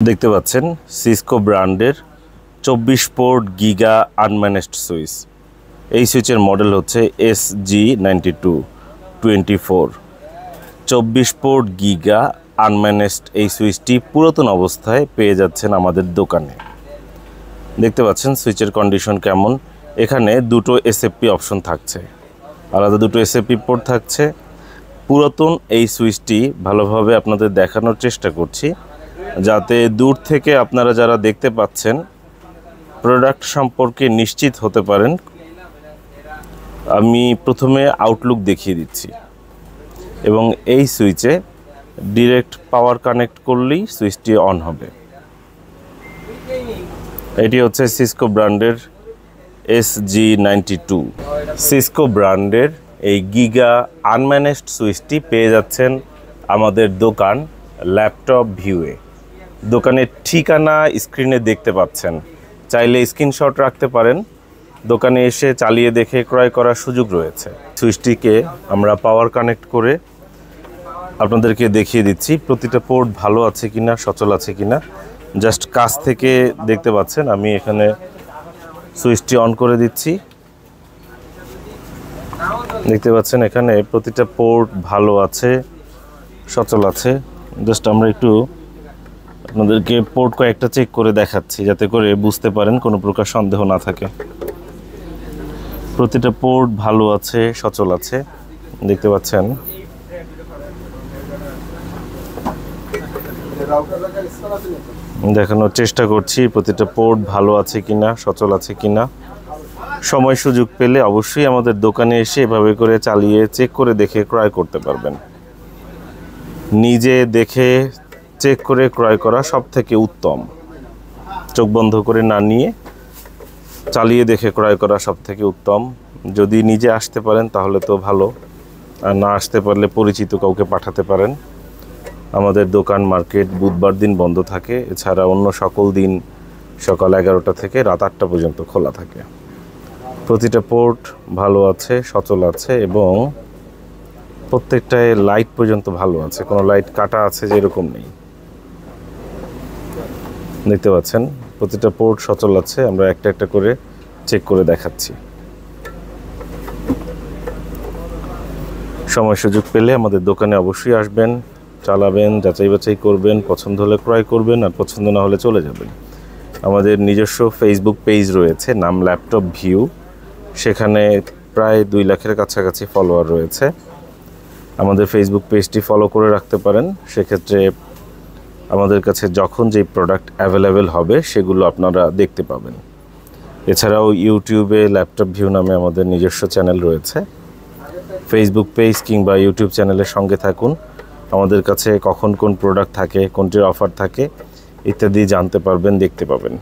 দেখতে পাচ্ছেন সিসকো ব্র্যান্ডের 24 পোর্ট গিগা আনম্যানেজড সুইচ। এই সুইচের মডেল হচ্ছে SG9224। 24 পোর্ট গিগা আনম্যানেজড এই সুইচটি পুরাতন অবস্থায় পেয়ে যাচ্ছেন আমাদের দোকানে। দেখতে পাচ্ছেন সুইচের কন্ডিশন কেমন। এখানে দুটো এসএফপি অপশন থাকছে, আলাদা দুটো এসএফপি পোর্ট থাকছে। পুরাতন এই সুইচটি ভালোভাবে আপনাদের দেখানোর চেষ্টা করছি, যাতে দূর থেকে আপনারা যারা দেখতে পাচ্ছেন প্রোডাক্ট সম্পর্কে নিশ্চিত হতে পারেন। আমি প্রথমে আউটলুক দেখিয়ে দিচ্ছি এবং এই সুইচে ডিরেক্ট পাওয়ার কানেক্ট করলেই সুইচটি অন হবে। এটি হচ্ছে সিসকো ব্র্যান্ডের SG92। সিসকো ব্র্যান্ডের এই গিগা আনম্যানেজড সুইচটি পেয়ে যাচ্ছেন আমাদের দোকান ল্যাপটপ ভিউয়ে। দোকানের ঠিকানা স্ক্রিনে দেখতে পাচ্ছেন, চাইলে স্ক্রিনশট রাখতে পারেন। দোকানে এসে চালিয়ে দেখে ক্রয় করার সুযোগ রয়েছে। সুইচটিকে আমরা পাওয়ার কানেক্ট করে আপনাদেরকে দেখিয়ে দিচ্ছি প্রতিটা পোর্ট ভালো আছে কিনা, সচল আছে কিনা। জাস্ট কাছ থেকে দেখতে পাচ্ছেন। আমি এখানে সুইচটি অন করে দিচ্ছি। দেখতে পাচ্ছেন এখানে প্রতিটা পোর্ট ভালো আছে, সচল আছে। জাস্ট আমরা একটু আপনাদেরকে পোর্ট কয়েকটা চেক করে দেখাচ্ছি, যাতে করে বুঝতে পারেন কোনো প্রকার সন্দেহ না থাকে। প্রতিটা পোর্ট ভালো আছে, সচল আছে। দেখতে পাচ্ছেন দেখানোর চেষ্টা করছি প্রতিটা পোর্ট ভালো আছে কিনা, সচল আছে কিনা। সময় সুযোগ পেলে অবশ্যই আমাদের দোকানে এসে এভাবে করে চালিয়ে চেক করে দেখে ক্রয় করতে পারবেন। নিজে দেখে চেক করে ক্রয় করা সব থেকে উত্তম। চোখ বন্ধ করে না নিয়ে চালিয়ে দেখে ক্রয় করা সব থেকে উত্তম। যদি নিজে আসতে পারেন তাহলে তো ভালো, আর না আসতে পারলে পরিচিত কাউকে পাঠাতে পারেন। আমাদের দোকান মার্কেট বুধবার দিন বন্ধ থাকে, এছাড়া অন্য সকল দিন সকাল 11টা থেকে রাত 8টা পর্যন্ত খোলা থাকে। প্রতিটা পোর্ট ভালো আছে, সচল আছে এবং প্রত্যেকটায় লাইট পর্যন্ত ভালো আছে, কোনো লাইট কাটা আছে যেরকম নেই। দেখতে পাচ্ছেন প্রতিটা পোর্ট সচল আছে। আমরা একটা একটা করে চেক করে দেখাচ্ছি। সময় সুযোগ পেলে আমাদের দোকানে অবশ্যই আসবেন, চালাবেন, যাচাই বাছাই করবেন, পছন্দ হলে ক্রয় করবেন, আর পছন্দ না হলে চলে যাবেন। আমাদের নিজস্ব ফেসবুক পেজ রয়েছে, নাম ল্যাপটপ ভিউ। সেখানে প্রায় 2 লাখের কাছাকাছি ফলোয়ার রয়েছে। আমাদের ফেসবুক পেজটি ফলো করে রাখতে পারেন। সেক্ষেত্রে আমাদের কাছে যখন যেই প্রোডাক্ট অ্যাভেলেবেল হবে সেগুলো আপনারা দেখতে পাবেন। এছাড়াও ইউটিউবে ল্যাপটপ ভিউ নামে আমাদের নিজস্ব চ্যানেল রয়েছে। ফেসবুক পেজ কিংবা ইউটিউব চ্যানেলের সঙ্গে থাকুন। আমাদের কাছে কখন কোন প্রোডাক্ট থাকে, কোনটির অফার থাকে ইত্যাদি জানতে পারবেন, দেখতে পাবেন।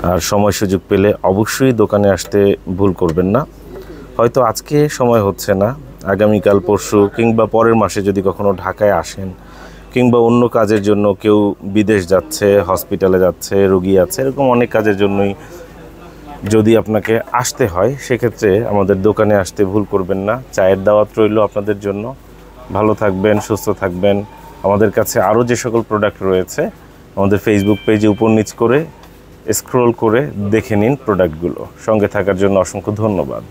আর সময় সুযোগ পেলে অবশ্যই দোকানে আসতে ভুল করবেন না। হয়তো আজকে সময় হচ্ছে না, আগামীকাল, পরশু কিংবা পরের মাসে যদি কখনো ঢাকায় আসেন, কিংবা অন্য কাজের জন্য কেউ বিদেশ যাচ্ছে, হসপিটালে যাচ্ছে, রোগী আছে, এরকম অনেক কাজের জন্যই যদি আপনাকে আসতে হয়, সেক্ষেত্রে আমাদের দোকানে আসতে ভুল করবেন না। চায়ের দাওয়াত রইল আপনাদের জন্য। ভালো থাকবেন, সুস্থ থাকবেন। আমাদের কাছে আরও যে সকল প্রোডাক্ট রয়েছে আমাদের ফেসবুক পেজে উপর নিচ করে স্ক্রল করে দেখে নিন প্রোডাক্টগুলো। সঙ্গে থাকার জন্য অসংখ্য ধন্যবাদ।